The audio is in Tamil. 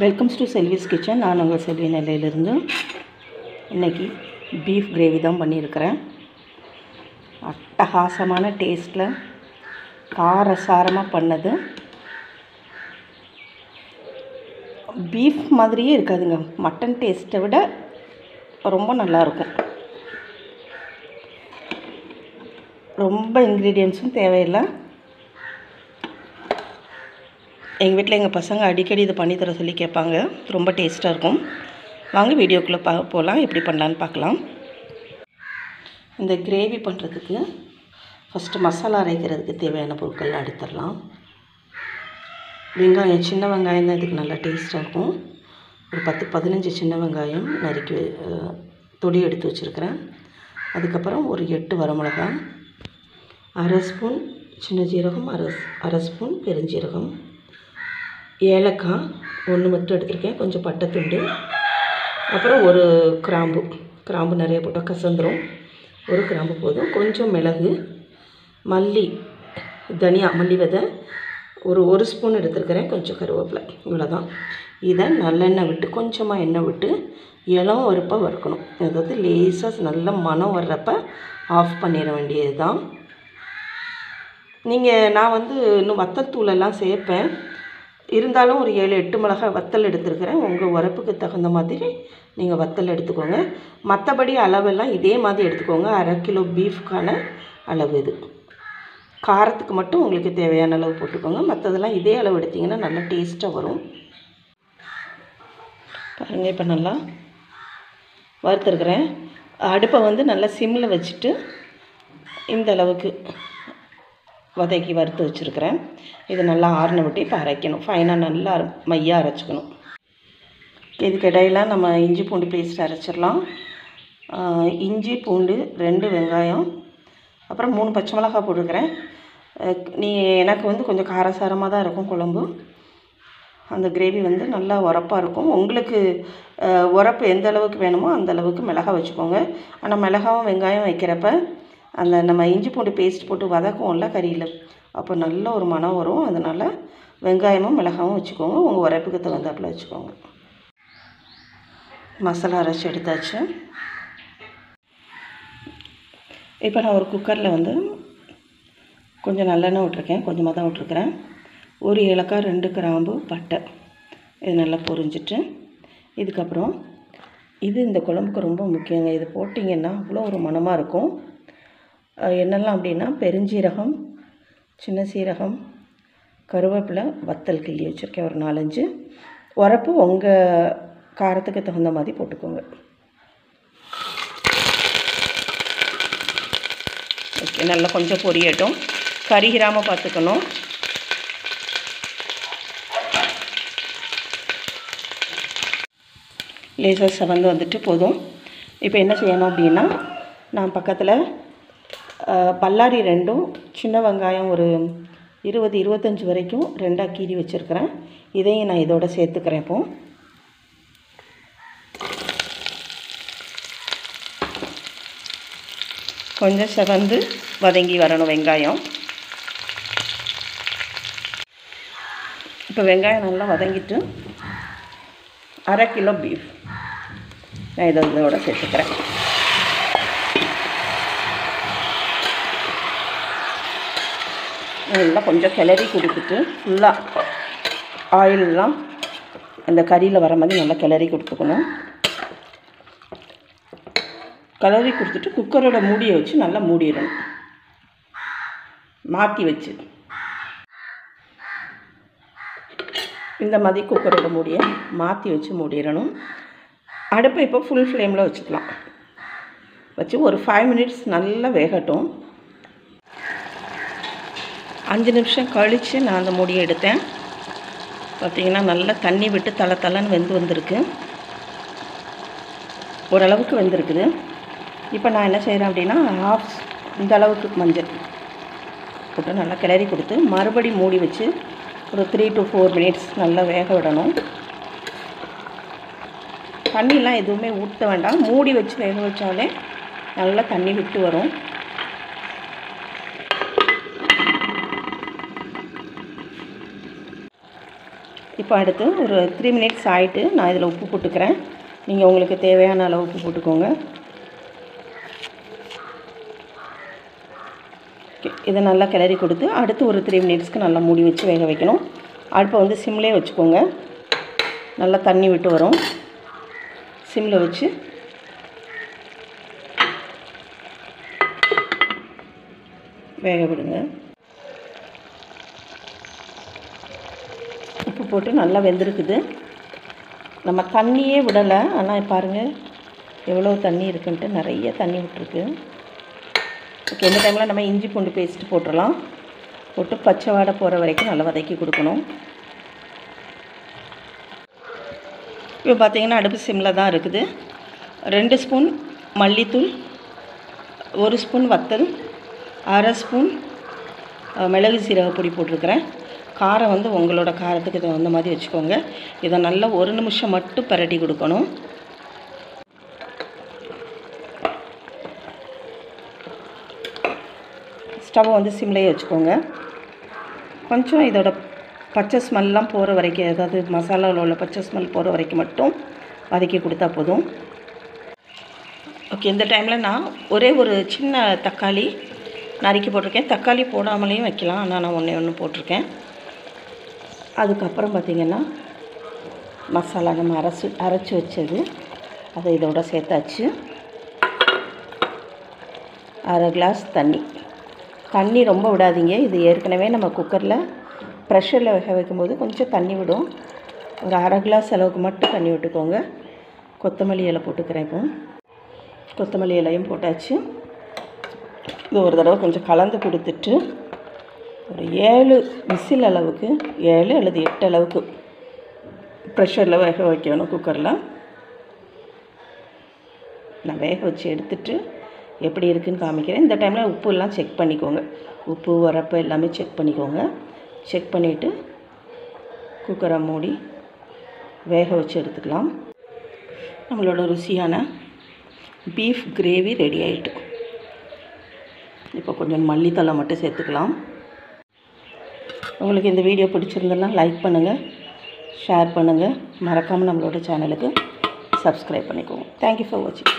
Welcomes to செல்விஸ் kitchen. நான் உங்கள் செல்வி நெல்லையிலிருந்து இன்றைக்கி பீஃப் கிரேவி தான் பண்ணியிருக்கிறேன். அட்டகாசமான டேஸ்ட்டில் காரசாரமாக பண்ணது. பீஃப் மாதிரியே இருக்காதுங்க, மட்டன் டேஸ்ட்டை விட ரொம்ப நல்லாயிருக்கும். ரொம்ப இன்க்ரீடியன்ட்ஸும் தேவையில்லை. எங்கள் வீட்டில் எங்கள் பசங்க அடிக்கடி இது பண்ணித்தர சொல்லி கேட்பாங்க. ரொம்ப டேஸ்ட்டாக இருக்கும். வாங்க வீடியோக்குள்ளே போகலாம், எப்படி பண்ணலான்னு பார்க்கலாம். இந்த கிரேவி பண்ணுறதுக்கு ஃபஸ்ட்டு மசாலா அரைக்கிறதுக்கு தேவையான பொருட்கள்லாம் எடுத்துடலாம். வெங்காயம், சின்ன வெங்காயம் தான் இதுக்கு நல்லா டேஸ்ட்டாக இருக்கும். ஒரு 10-15 சின்ன வெங்காயம் நறுக்கி தொடி எடுத்து வச்சுருக்கிறேன். அதுக்கப்புறம் ஒரு 8 வரமிளகாய், அரை ஸ்பூன் சின்ன ஜீரகம், அரை ஸ்பூன் பெருஞ்சீரகம், ஏலக்காய் 1 மட்டும் எடுத்துருக்கேன், கொஞ்சம் பட்டை துண்டு, அப்புறம் ஒரு கிராம்பு நிறைய போட்டால் கசந்துரும், ஒரு கிராம்பு போதும், கொஞ்சம் மிளகு, மல்லி, தனியா, மல்லி விதை ஒரு ஸ்பூன் எடுத்துருக்கிறேன், கொஞ்சம் கருவேப்பிலை, இவ்வளோதான். இதை நல்லெண்ணெய் விட்டு கொஞ்சமாக எண்ணெய் விட்டு இளம் வறுப்பாக வறுக்கணும். அதாவது லேசாக நல்ல மணம் வர்றப்ப ஆஃப் பண்ணிட வேண்டியது தான். நான் இன்னும் வத்தல் தூளெல்லாம் சேர்ப்பேன். இருந்தாலும் ஒரு 7-8 மிளகாய் வத்தல் எடுத்துருக்கிறேன். உங்கள் உரப்புக்கு தகுந்த மாதிரி நீங்கள் வத்தல் எடுத்துக்கோங்க. மற்றபடி அளவெல்லாம் இதே மாதிரி எடுத்துக்கோங்க. 1/2 கிலோ பீஃப்க்கான அளவு இது. காரத்துக்கு மட்டும் உங்களுக்கு தேவையான அளவு போட்டுக்கோங்க. மற்றதெல்லாம் இதே அளவு எடுத்திங்கன்னா நல்லா டேஸ்ட்டாக வரும். பாருங்கள், இப்போ நல்லா வறுத்துருக்குறேன். அடுப்பை நல்லா சிம்மில் வச்சுட்டு இந்த அளவுக்கு வதக்கி வறுத்து வச்சுருக்கிறேன். இது நல்லா ஆறின விட்டு இப்போ அரைக்கணும். ஃபைனாக நல்லா மையாக அரைச்சிக்கணும். இதுக்கு இடையில நம்ம இஞ்சி பூண்டு பேஸ்ட் அரைச்சிடலாம். இஞ்சி பூண்டு 2 வெங்காயம், அப்புறம் 3 பச்சை மிளகாய் போட்டுருக்கிறேன். எனக்கு கொஞ்சம் காரசாரமாக தான் இருக்கும் குழம்பு. அந்த கிரேவி நல்லா உரப்பாக இருக்கும். உங்களுக்கு உரப்பு எந்த அளவுக்கு வேணுமோ அந்த அளவுக்கு மிளகாய் வச்சுக்கோங்க. ஆனால் மிளகாவும் வெங்காயம் வைக்கிறப்ப நம்ம இஞ்சி பூண்டு பேஸ்ட் போட்டு வதக்குவோம்ல கறியில், அப்போ நல்ல ஒரு மணம் வரும். அதனால் வெங்காயமும் மிளகாவும் வச்சுக்கோங்க. உங்கள் உரப்புக்கு தகுந்தாப்பில் வச்சுக்கோங்க. மசாலா அரைச்சி எடுத்தாச்சு. இப்போ நான் ஒரு குக்கரில் கொஞ்சம் நல்லெண்ணெய் விட்டுருக்கேன், கொஞ்சமாக தான் விட்டுருக்குறேன். ஒரு ஏலக்காய், 2 கிராம்பு, பட்டை, இது நல்லா பொரிஞ்சிட்டு, இதுக்கப்புறம் இந்த குழம்புக்கு ரொம்ப முக்கியங்க. இது போட்டிங்கன்னா அவ்வளோ ஒரு மணமாக இருக்கும். என்னெல்லாம் அப்படின்னா பெருஞ்சீரகம், சின்ன சீரகம், கருவேப்பிலை, வத்தல் கிள்ளி வச்சுருக்கேன் ஒரு 4-5. உரப்பு உங்கள் காரத்துக்கு தகுந்த மாதிரி போட்டுக்கோங்க. ஓகே, நல்லா கொஞ்சம் பொரியட்டும். கரிகிராமல் பார்த்துக்கணும். லேசாக செவந்து வந்துட்டு போதும். இப்போ என்ன செய்யணும் அப்படின்னா, நான் பக்கத்தில் பல்லாரி 2, சின்ன வெங்காயம் ஒரு 20-25 வரைக்கும் 2ஆக கீறி வச்சுருக்கிறேன். இதையும் நான் இதோட சேர்த்துக்கிறேன். இப்போ கொஞ்சம் செவந்து வதங்கி வரணும் வெங்காயம். இப்போ வெங்காயம் நல்லா வதங்கிட்டு 1/2 கிலோ பீஃப் நான் இதோட சேர்த்துக்கிறேன். நல்லா கொஞ்சம் கிளறி கொடுத்துட்டு ஃபுல்லாக ஆயிலெலாம் அந்த கறியில் வர மாதிரி நல்லா கிளறி கொடுத்துக்கணும். கிளறி கொடுத்துட்டு குக்கரோட மூடியை வச்சு நல்லா மூடிடணும். மாற்றி வச்சு இந்த மாதிரி குக்கரோட மூடியை மாற்றி வச்சு மூடிடணும். அடுப்பை இப்போ ஃபுல் ஃப்ளேமில் வச்சுக்கலாம். வச்சு ஒரு 5 மினிட்ஸ் நல்லா வேகட்டும். 5 நிமிஷம் கழித்து நான் அந்த மூடியை எடுத்தேன். பார்த்திங்கன்னா நல்லா தண்ணி விட்டு தளன்னு வந்திருக்கு. ஓரளவுக்கு வெந்திருக்குது. இப்போ நான் என்ன செய்கிறேன் அப்படின்னா, இந்த அளவுக்கு மஞ்சள் போட்டு நல்லா கிளறி கொடுத்து மறுபடி மூடி வச்சு ஒரு 3-4 மினிட்ஸ் நல்லா வேக விடணும். தண்ணிலாம் எதுவுமே ஊற்ற வேண்டாம். மூடி வச்சு வேக வச்சாலே நல்லா தண்ணி விட்டு வரும். இப்போ அடுத்து ஒரு 3 மினிட்ஸ் ஆகிட்டு நான் இதில் உப்பு போட்டுக்கிறேன். நீங்கள் உங்களுக்கு தேவையான அளவு உப்பு போட்டுக்கோங்க. இதை நல்லா கிளறி கொடுத்து அடுத்து ஒரு 3 மினிட்ஸ்க்கு நல்லா மூடி வச்சு வேக வைக்கணும். அடுப்பை வந்து சிம்லேயே வச்சுக்கோங்க. நல்லா தண்ணி விட்டு வரும். சிம்மில் வச்சு வேக விடுங்க. உப்பு போட்டு நல்லா வெந்திருக்குது. நம்ம தண்ணியே விடலை, ஆனால் பாருங்கள் எவ்வளோ தண்ணி இருக்குன்ட்டு, நிறைய தண்ணி விட்டுருக்கு. ஓகே, இந்த டைமில் நம்ம இஞ்சி பூண்டு பேஸ்ட்டு போட்டுடலாம். போட்டு பச்சை வாடை போகிற வரைக்கும் நல்லா வதக்கி கொடுக்கணும். இப்போ பார்த்திங்கன்னா அடுப்பு சிம்மில் தான் இருக்குது. 2 ஸ்பூன் மல்லித்தூள், 1 ஸ்பூன் வத்தல், 1/2 ஸ்பூன் மிளகு சீரக பொடி போட்டிருக்கிறேன். காரம் வந்து உங்களோட காரத்துக்கு தகுந்த மாதிரி வச்சுக்கோங்க. இதை நல்லா 1 நிமிஷம் மட்டும் பரட்டி கொடுக்கணும். ஸ்டவ்வை வந்து சிம்லேயே வச்சுக்கோங்க. கொஞ்சம் இதோட பச்சை ஸ்மெல்லாம் போகிற வரைக்கும், அதாவது மசாலாவில் உள்ள பச்சை ஸ்மெல் போகிற வரைக்கும் மட்டும் வதக்கி கொடுத்தா போதும். ஓகே, இந்த டைமில் நான் ஒரே ஒரு சின்ன தக்காளி நறுக்கி போட்டிருக்கேன். தக்காளி போடாமலேயும் வைக்கலாம், ஆனால் நான் ஒன்று போட்டிருக்கேன். அதுக்கப்புறம் பார்த்திங்கன்னா மசாலா நம்ம அரைச்சி வச்சது அதை இதோட சேர்த்தாச்சு. 1/2 கிளாஸ் தண்ணி ரொம்ப விடாதீங்க. இது ஏற்கனவே நம்ம குக்கரில் ப்ரெஷரில் வேக வைக்கும்போது கொஞ்சம் தண்ணி விடும். ஒரு 1/2 கிளாஸ் அளவுக்கு மட்டும் தண்ணி விட்டுக்கோங்க. கொத்தமல்லி இலை போட்டுக்கிறேன். இப்போ கொத்தமல்லி இலையும் போட்டாச்சு. இது ஒரு தடவை கொஞ்சம் கலந்து கொடுத்துட்டு ஒரு 7 விசில் அளவுக்கு, 7 அல்லது 8 அளவுக்கு ப்ரெஷரில் வேக வைக்கணும் குக்கரில். நான் வேக வச்சு எடுத்துகிட்டு எப்படி இருக்குதுன்னு காமிக்கிறேன். இந்த டைமில் உப்பு எல்லாம் செக் பண்ணிக்கோங்க. உப்பு உரப்பு எல்லாமே செக் பண்ணிக்கோங்க. செக் பண்ணிவிட்டு குக்கரை மூடி வேக வச்சு எடுத்துக்கலாம். நம்மளோட ருசியான பீஃப் கிரேவி ரெடி ஆகிட்டு. இப்போ கொஞ்சம் மல்லித்தழை மட்டும் சேர்த்துக்கலாம். உங்களுக்கு இந்த வீடியோ பிடிச்சிருந்ததுன்னா லைக் பண்ணுங்கள், ஷேர் பண்ணுங்கள். மறக்காமல் நம்மளோட சேனலுக்கு சப்ஸ்கிரைப் பண்ணிக்கோங்க. தேங்க்யூ ஃபார் வாட்சிங்.